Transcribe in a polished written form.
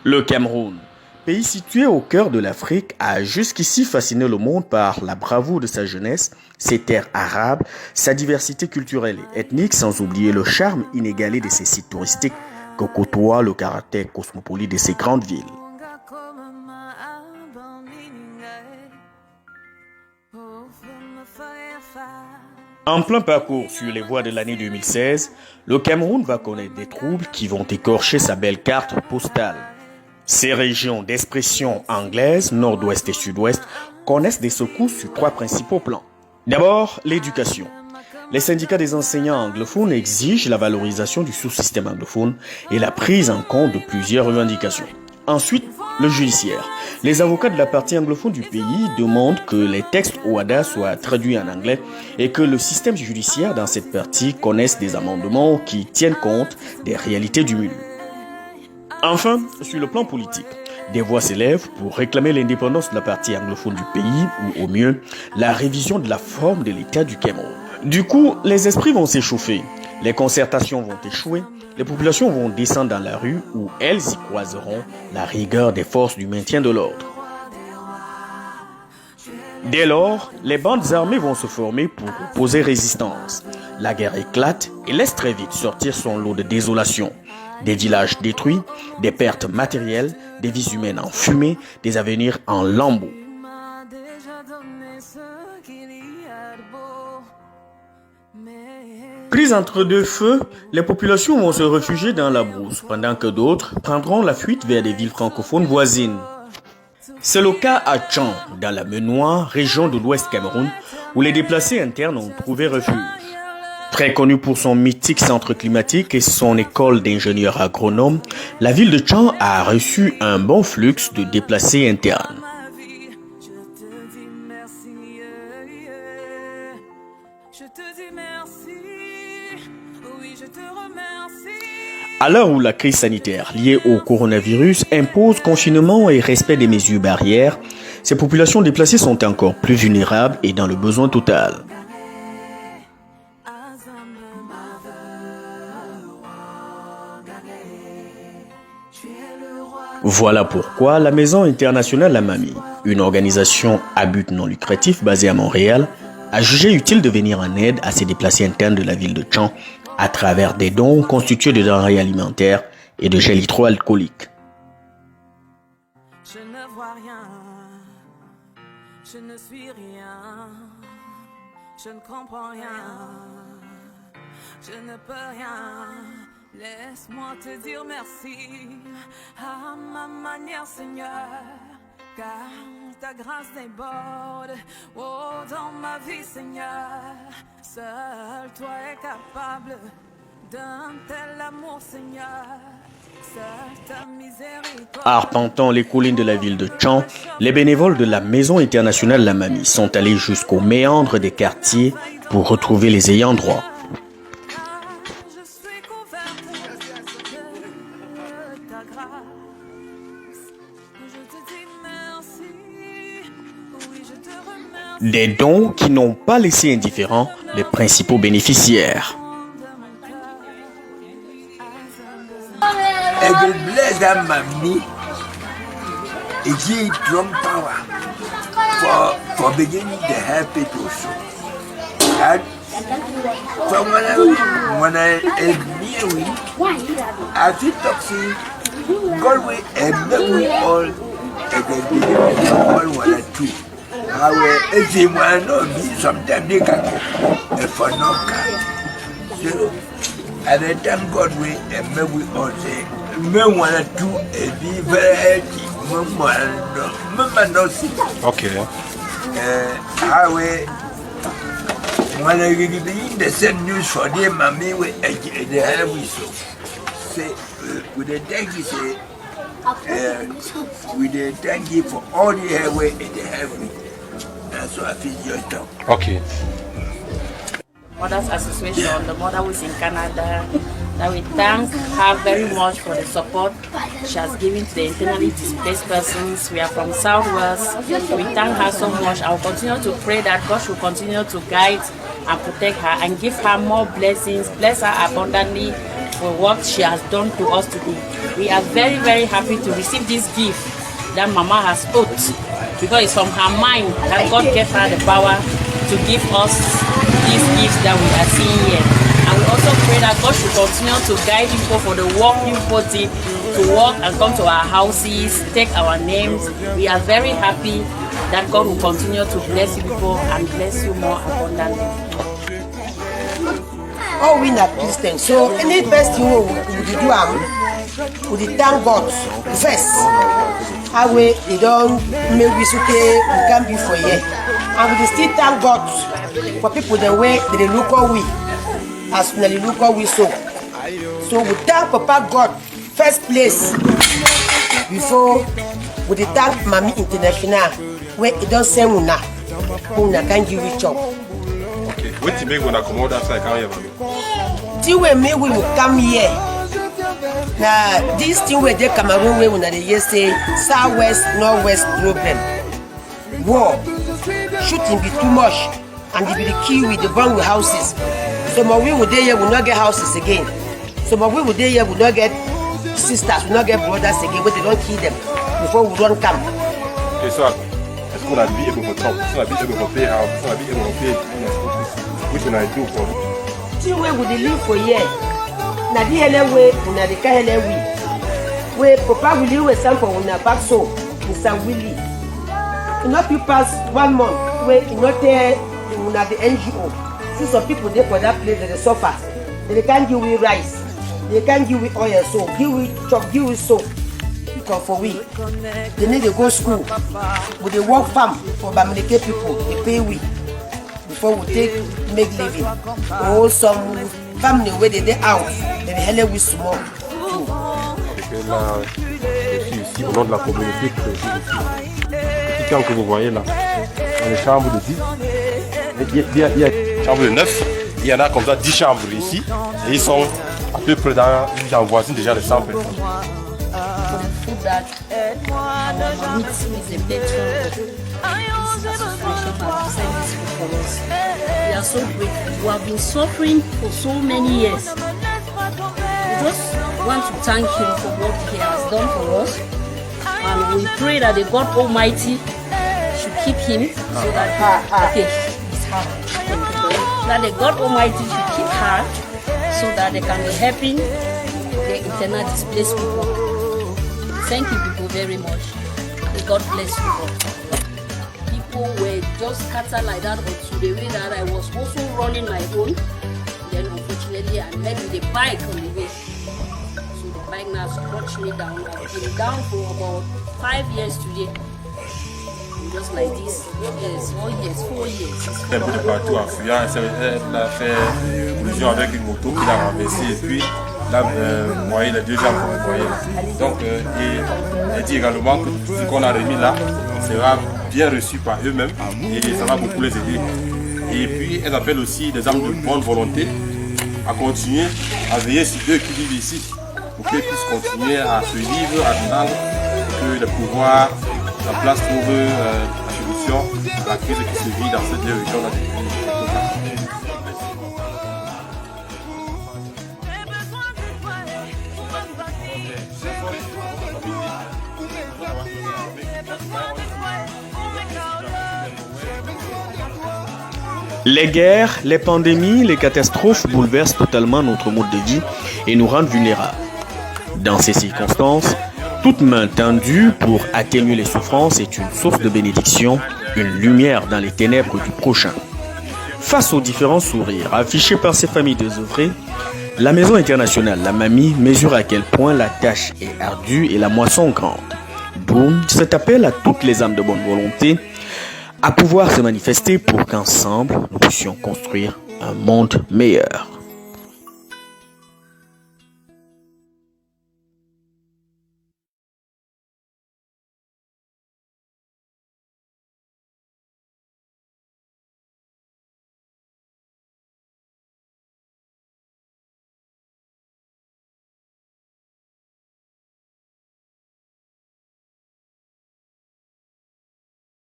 Le Cameroun, pays situé au cœur de l'Afrique, a jusqu'ici fasciné le monde par la bravoure de sa jeunesse, ses terres arabes, sa diversité culturelle et ethnique, sans oublier le charme inégalé de ses sites touristiques que côtoie le caractère cosmopolite de ses grandes villes. En plein parcours sur les voies de l'année 2016, le Cameroun va connaître des troubles qui vont écorcher sa belle carte postale. Ces régions d'expression anglaise, nord-ouest et sud-ouest, connaissent des secousses sur trois principaux plans. D'abord, l'éducation. Les syndicats des enseignants anglophones exigent la valorisation du sous-système anglophone et la prise en compte de plusieurs revendications. Ensuite, le judiciaire. Les avocats de la partie anglophone du pays demandent que les textes OHADA soient traduits en anglais et que le système judiciaire dans cette partie connaisse des amendements qui tiennent compte des réalités du milieu. Enfin, sur le plan politique, des voix s'élèvent pour réclamer l'indépendance de la partie anglophone du pays ou au mieux, la révision de la forme de l'État du Cameroun. Du coup, les esprits vont s'échauffer, les concertations vont échouer, les populations vont descendre dans la rue où elles y croiseront la rigueur des forces du maintien de l'ordre. Dès lors, les bandes armées vont se former pour opposer résistance. La guerre éclate et laisse très vite sortir son lot de désolation. Des villages détruits, des pertes matérielles, des vies humaines en fumée, des avenirs en lambeaux. Prises entre deux feux, les populations vont se réfugier dans la brousse, pendant que d'autres prendront la fuite vers des villes francophones voisines. C'est le cas à Tchan, dans la Menoire, région de l'Ouest Cameroun, où les déplacés internes ont trouvé refuge. Très connue pour son mythique centre climatique et son école d'ingénieurs agronomes, la ville de Tchan a reçu un bon flux de déplacés internes. À l'heure où la crise sanitaire liée au coronavirus impose confinement et respect des mesures barrières, ces populations déplacées sont encore plus vulnérables et dans le besoin total. Voilà pourquoi la Maison internationale La Mamie, une organisation à but non lucratif basée à Montréal, a jugé utile de venir en aide à ces déplacés internes de la ville de Tchan à travers des dons constitués de denrées alimentaires et de gel hydroalcoolique. Je ne vois rien, je ne suis rien, je ne comprends rien, je ne peux rien. Laisse-moi te dire merci à ma manière, Seigneur, car ta grâce déborde, oh, dans ma vie, Seigneur. Seul toi es capable d'un tel amour, Seigneur. Seule ta miséricorde. Arpentant les collines de la ville de Tchan, les bénévoles de la Maison internationale La Mamie sont allés jusqu'aux méandres des quartiers pour retrouver les ayants droit. Des dons qui n'ont pas laissé indifférents les principaux bénéficiaires. For beginning to help it also. And from when I knew it, I feel toxic. God will and we all and then we all one or two. If you want to be sometimes they can go if for no can. So at the time God will and we all say me one or two and be very healthy. Mama no see. Okay. Highway. When I read the same news for them, mommy, with the highway, so say with the thank you, say with the thank you for all the highway and the highway. That's what I feel your talk. Okay. Mothers Association, the mother who is in Canada, that we thank her very much for the support she has given to the internally displaced persons. We are from Southwest. We thank her so much. I will continue to pray that God should continue to guide and protect her and give her more blessings, bless her abundantly for what she has done to us today. We are very, very happy to receive this gift that Mama has put, because it's from her mind that God gave her the power to give us these gifts that we are seeing here. And we also pray that God should continue to guide people for the work you put in, to walk and come to our houses, take our names. We are very happy that God will continue to bless you people and bless you more abundantly. All we are Christians, so any best thing we do, we thank God first. How we don't make we can be for you, and we still thank God for people the way they look on we, as we look on we so. So we thank Papa God first place before we thank Mami International where it don't say una can give it job. Okay, what you make when I come out after I come here, Mami? Till we may we will come here. Now this thing where they Cameroon way when they say southwest northwest problem. War shooting be too much and they be the key with the burn with houses. Some of we would there will not get houses again. Some of we would there will not get sisters, will not get brothers again, but they don't kill them before we don't come. Okay, so est-ce qu'on a bien able to talk? So I be able to pay how? So I be able to pay which one I do for? See where would they live for year? Na the hell way, na the kind of way. Where Papa will live with some for una back so, Mr. Willie. Not you pass 1 month where you not there una the NGO. See some people there for that place they suffer. They can't give we rice. They can't give we oil so. Give we chop, give we soap. Come for we. They need to go school. With the work farm for Bamileke people. They pay we. Before we make living. Oh, some family where they out. They help we small. Et là, je suis ici au nom de la communauté petit camp que vous voyez là, dans les chambres de 10. Il y a une chambre de 9, il y en a comme ça 10 chambres ici, et ils sont à peu près dans une voisine déjà de 100 personnes. We are so grateful. We have been suffering for so many years. We just want to thank him for what he has done for us. And we pray that the God Almighty should keep him so that that the God Almighty should keep her so that they can be helping the internal displaced people. Thank you people very much. May God bless you all. People were just scattered like that until the way that I was also running my own. Then unfortunately I met with a bike on the way. So the bike now scratched me down. I've been down for about 5 years today. Just like this. Yes, 4 years. Un peu de partout en fuyant, elle a fait collision avec une moto qui l'a renversée et puis là, vous voyez les deux jambes que vous voyez là. Donc, elle dit également que tout ce qu'on a remis là sera bien reçu par eux-mêmes et ça va beaucoup les aider. Et puis, elle appelle aussi des âmes de bonne volonté à continuer à veiller sur eux qui vivent ici pour qu'ils puissent continuer à se vivre, à attendre que le pouvoir, la place trouve la solution à la crise qui se vit dans cette région-là. Les guerres, les pandémies, les catastrophes bouleversent totalement notre mode de vie et nous rendent vulnérables. Dans ces circonstances, toute main tendue pour atténuer les souffrances est une source de bénédiction, une lumière dans les ténèbres du prochain. Face aux différents sourires affichés par ces familles désœuvrées, la Maison internationale La Mamie mesure à quel point la tâche est ardue et la moisson grande. D'où cet appel à toutes les âmes de bonne volonté à pouvoir se manifester pour qu'ensemble nous puissions construire un monde meilleur.